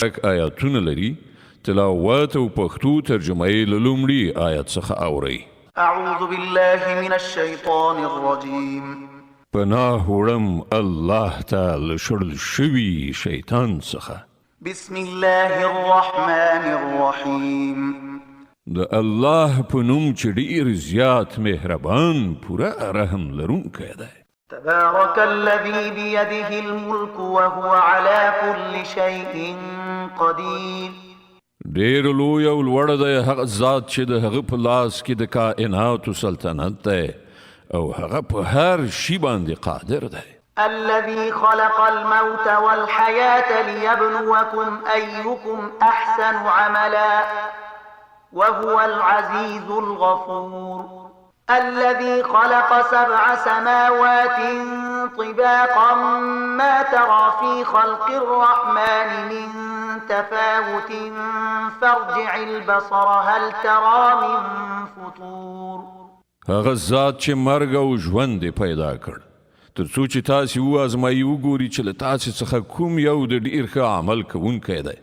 شک آیاتونه لري تلاوت او پښتو ترجمه یې له لومړي آیت څخه اورئ. اعوذ بالله من الشیطان الرجیم. پناه وړم الله ته له شړل شوي شیطان څخه. بسم الله الرحمن الرحیم. د الله په نوم چې ډېر زیات مهربان پوره رحم لرونکی دی. تبارك الذي بيده الملك وهو على كل شيء قدير. ډېر لوی او لوړ دی هغه ذات چې د هغه په لاس کې د کائناتو سلطنت دی او هغه په هر شي باندې قادر دی. الذي خلق الموت والحياة ليبلوكم أيكم أحسن عملا وهو العزيز الغفور. الذي خلق 7 سماوات طباقا ما ترى في خلق الرحمن من تفاوت فارجع البصر هل ترى من فطور. هغه ذات چې مرګ او ژوند پیدا کړ تر څو چې تاسو وازمایي وګوري چې له تاسو څخه کوم یو د ډیر ښه عمل کوونکی دی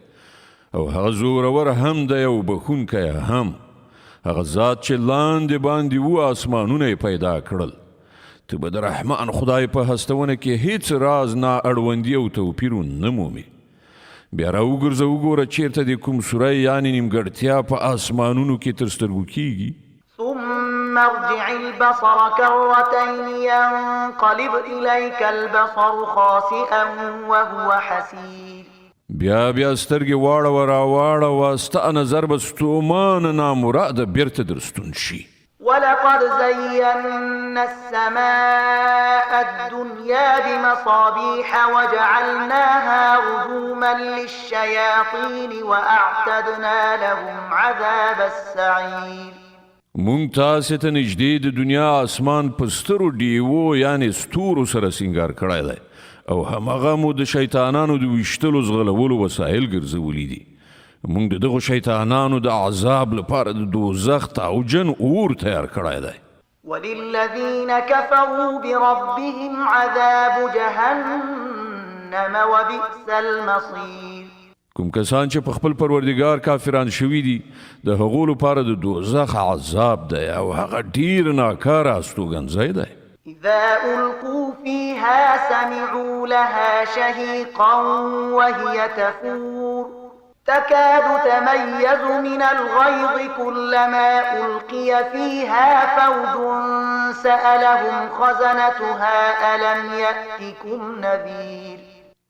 او هغه زورور هم دی او بخونکی هم. هغه ذات چې لاندې باندې اسمانونه پیدا کړل ته به د رحمان خدای په هستونه کې هیڅ راز نه اړوندي او توپیر نه مومي. بیا راوګرځه وګوره چیرته د کوم سوری یعنې نیمګړتیا په اسمانونو کې تر سترګو کیږي. ثم ارجع البصر كرتين ينقلب إليك البصر خاسئا وهو حسير. بیا سترګې واړه راواړه ستا نظر به ستومانه نامراده بیرته درستون شي. ولقد زينا السماء الدنيا بمصابيح وجعلناها رجوما للشياطين وأعتدنا لهم عذاب السعير. مونږ تاسې ته نږدې د دنیا اسمان په سترو ډیوو یعنې ستورو سره سینګار کړی دی او همغه مو د شیطانانو د ویشتلو زغلولو وسایل ګرځولي دي. مونږ د دغو شیطانانو د عذاب لپاره د دوزخ تاوجن اور تیار کړی دی. وللذین كفروا بربهم عذاب جهنم وبئس المصير. کوم کسان چې په خپل پروردګار کافران شوي دي د هغو لپاره د دوزخ عذاب دی او هغه ډیر ناکاره استوګنځی دی. إذا ألقوا فيها سمعوا لها شهيقا وهي تفور تكاد تميز من الغيظ كلما ألقي فيها فوج سألهم خزنتها ألم يأتكم نذير.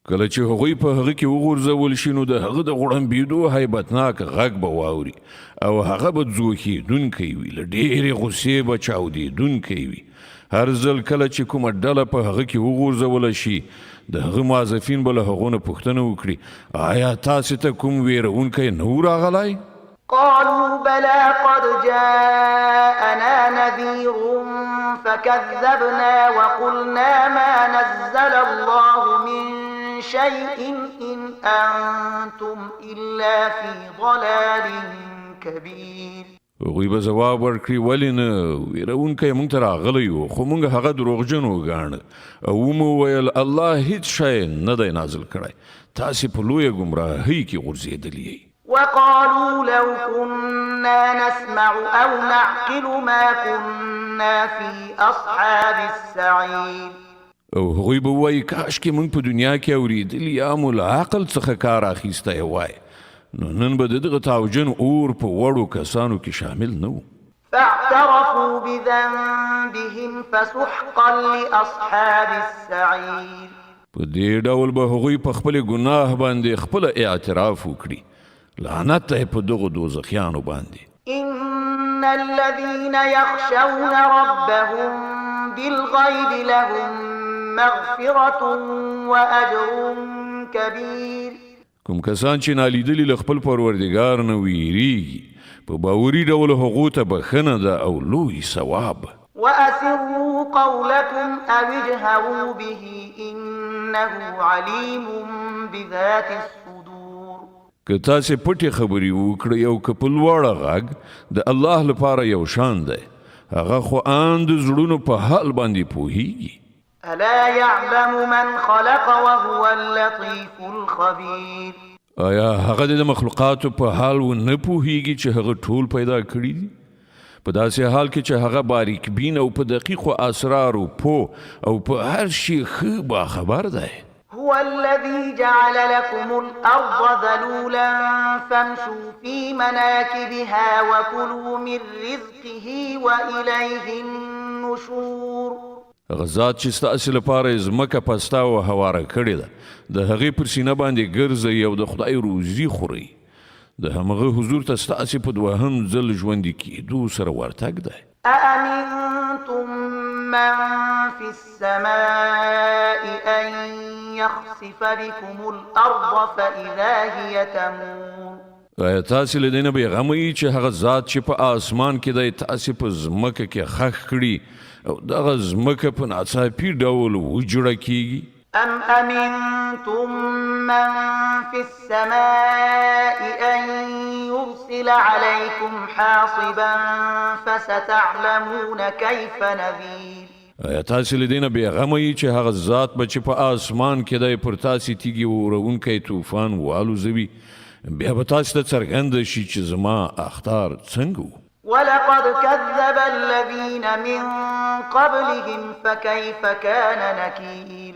کله چې هغوی په هغه کې وغورځول شي نو د هغه د غړمبېدو هیبتناک غږ به واوري او هغه به ځوښېدونکی وي له ډېرې غوسې به چاودېدونکی وي. هر ځل کله چې کومه ډله په هغه کې وغورځوله شي د هغه موظفین به له هغو نه پوښتنه وکړي آیا تاسې ته کوم ویرونکی نه و راغلی؟ قالوا بلى قد جاءنا نذير فكذبنا وقلنا ما نزل الله من شيء إن أنتم إلا في ضلال كبير. هغوی به ځواب ورکړي ولې نه ویرونکی موږ ته راغلی و خو موږ هغه دروغجن وګاڼه او مو ویل الله هیڅ شی نه دی نازل کړی تاسې په لویه ګمراهۍ کې غورځېدلي یئ. وقالوا لو كنا نسمع أو نعقل ما كنا في أصحاب السعير. او هغوی به وایي کاشکې موږ په دنیا کې اورېدلي یا مو له عقل څخه کار اخیستی وای نو نن به د دغه تاوجن اور په وړو کسانو کې شامل نه و. فاعترفوا بذنبهم فسحقا لأصحاب السعير. په دې ډول به هغوی په خپل ګناه باندې خپل اعتراف وکړي لعنت ته په دغو دوزخیانو باندې. إن الذين يخشون ربهم بالغيب لهم مغفرة وأجر كبير. کوم کسان چې نالیدلي له خپل پروردګار نه ویریږي په باوري ډول هغو ته بخښنه ده او لوی ثواب. وأسروا قولكم أو اجهروا به إنه عليم بذات الصدور. که تاسې پټې خبرې وکړئ او که په لوړه غږ د الله لپاره یو شان دی هغه خو ان د زړونو په حال باندې پوهیږي. ألا يعلم من خلق وهو اللطيف الخبير. آیا هغه د مخلوقاتو په حال و نه پوهیږي چې هغه ټول پیدا کړي دي په داسې حال کې چې هغه باریک بین او په دقیقو اسرارو پوه او په هر شي ښه باخبر دی هو الذي جعل لكم الأرض ذلولا فامشوا في مناكبها وكلوا من رزقه وإليه النشور غزات چې ستاسې لپاره ځمکه پسته او هواره کړې ده د هغې پر سینه باندې ګرځئ او د خدای روزي خورئ د همغه حضور ته ستاسې په دوهم ځل ژوندي کېدو سره ورتګ دی أأمنتم من في السماء أن يخسف بكم الأرض فإذا هي تمور آیا تاسې له دې نه بېغمه یئ چې هغه ذات چې په آسمان کې دی تاسې په ځمکه کې خښ کړي او دغه ځمکه په ناڅاپي ډول وجوړه کیږي أم أمنتم من في السماء أن يرسل عليكم حاصبا فستعلمون كيف نذير آیا تاسې له دې نه بېغمه یئ چې هغه ذات به چې په آسمان کې دی پر تاسې تیږې وروونکی طوفان والوزوي بیا به تاسې ته څرګنده شي چې زما اخطار څنګه و ولقد كذب الذين من قبلهم فكيف كان نكير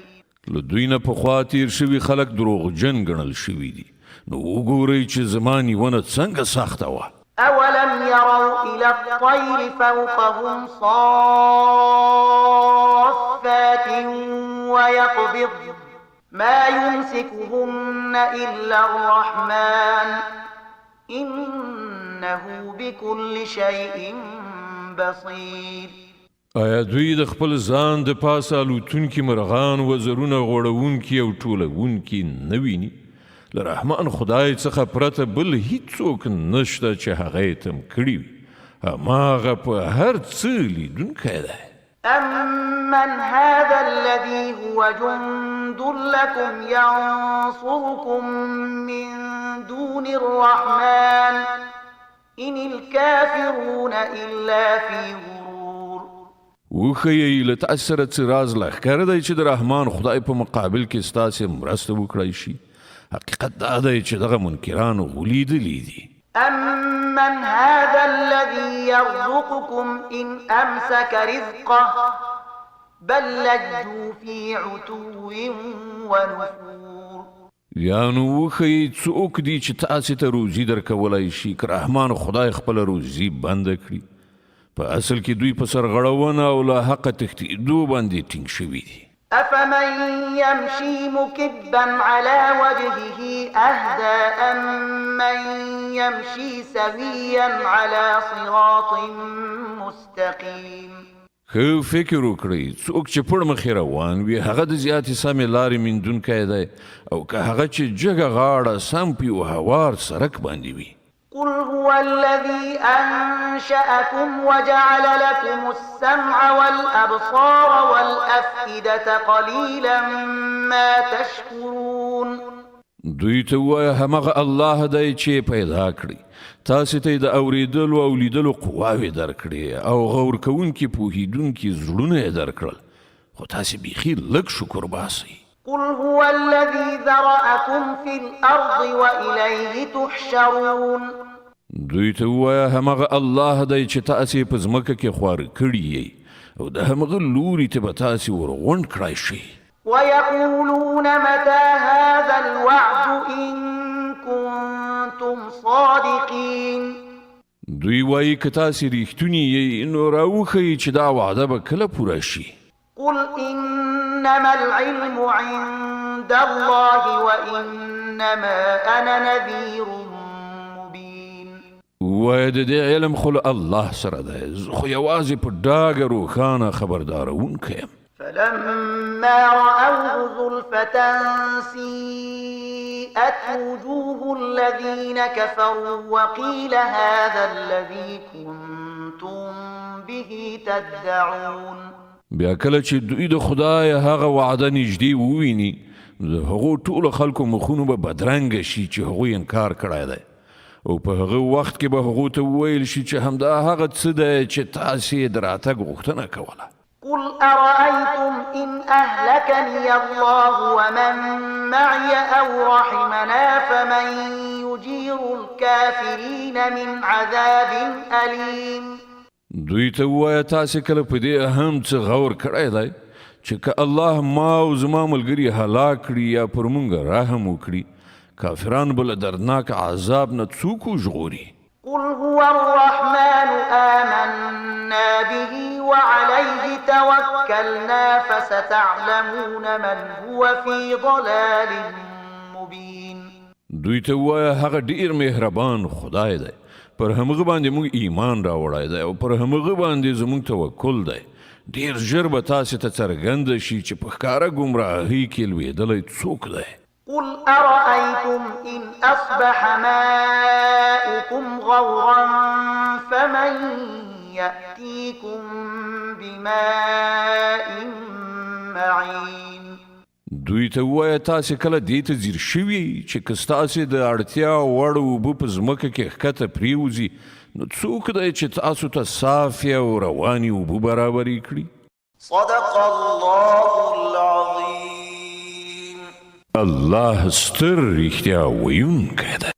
له دوی نه پخوا تیر شوي خلک دروغجن ګڼل شوي دي نو وګورئ چې زما نیونه څنګه سخته وه أولم يروا إلى الطير فوقهم صافات ويقبض ما يمسكهن إلا الرحمن إنه بكل شيء بصير آیا دوی د خپل ځان د پاسه الوتونکي مرغان وزرونه غوړونکي او ټولونکي نه ویني له رحمان خدای څخه پرته بل هیڅوک نشته چې هغه یې تم کړي وي هماغه په هر څه لیدونکی دی أمن هذا الذي هو جند لكم ينصركم من دون الرحمن إن الكافرون إلا في غرور وښیئ له تاسې سره څه راز لښکر دی چې د رحمان خدای په مقابل کې ستاسې مرسته وکړی شي حقیقت دا دی چې دغه منکرانو غولیدلي دي أمن هذا الذي يرزقكم إن أمسك رزقه بل لجوا في عتو ونفور یا نو وښیئ څوک دي چې تاسې ته روزي درکولی شي که رحمان خدای خپله روزي بنده کړي په اصل کې دوی په سرغړونه او له حقه تښتېدو باندې ټینګ شوي دي أفمن يمشي مكبا على وجهه أهدى أمن يمشي سويا على صراط مستقيم ښه فکر وکړئ څوک چې پړ مخې روان وي هغه د زیاتې سمې لارې میندونکی دی او که هغه چې جګه غاړه سم په یو هوار سړک باندې وي قل هو الذي أنشأكم وجعل لكم السمع والأبصار والأفئدة قليلا ما تشكرون دوی ته ووایه همغه الله دی چې پیدا کړي تاسې ته یې د اورېدلو او لیدلو قواوې درکړې او غور کوونکي پوهېدونکي زړونه یې درکړل خو تاسې بیخي لږ شکر باسئ قل هو الذي ذرأكم في الأرض وإليه تحشرون دوی ته ووایه همغه الله دی چې تاسې په ځمکه کې خواره کړي یئ او د همغه لوري ته به تاسې ورغونډ کړی شئ ويقولون متى هذا الوعد إن كنتم صادقين دوی وایي که تاسې ریښتوني یئ نو راوښیئ چې دا وعده به کله پوره شي قل إنما العلم عند الله وإنما أنا نذير مبين وایه د دې علم خو له الله سره دی زه خو یوازې په ډاګه روښانه خبردارونکی یم فلما رأوه زلفة سيئت وجوه الذين كفروا وقيل هذا الذي كنتم به تدعون بیا کله چې دوی د خدای هغه وعده نږدې وویني د هغو ټولو خلکو مخونو به بدرنګه شي چې هغوی انکار کړی دی او په هغه وخت کې به هغو ته وویل شي چې همدا هغه څه دی چې تاسې یې د راتګ غوښتنه کوله قل أرأيتم إن أهلكني الله ومن معي أو رحمنا فمن يجير الكافرين من عذاب أليم. دوی ته ووایه تاسې کله په دې هم څه غور کړی دی چې که الله ما او زما ملګري هلاک کړي یا پر موږ رحم وکړي کافران به له دردناک عذاب نه څوک وژغوري. قل هو الرحمن آمنا به وعليه توكلنا فستعلمون من هو في ضلال مبين. دوی ته ووایه هغه ډیر مهربان خدای دی، پر همغه باندې موږ ایمان راوړی دی او پر همغه باندې زموږ توکل دی. ډیر ژر به تاسې ته څرګنده شي چې په ښکاره ګمراهۍ کې لوېدلی څوک دی. قل أرأيتم إن أصبح ماؤكم غورا فمن يأتيكم بماء معين. دوی ته ووایه تاسې کله دې ته ځیر شوي چې که ستاسې د اړتیا وړ اوبه په ځمکه کې ښکته پرېوځي نو څوک دی چې تاسو ته صافې او روانې اوبه برابرې کړي. صدق الله العظيم. الله ستر رښتیا ویونکی دی.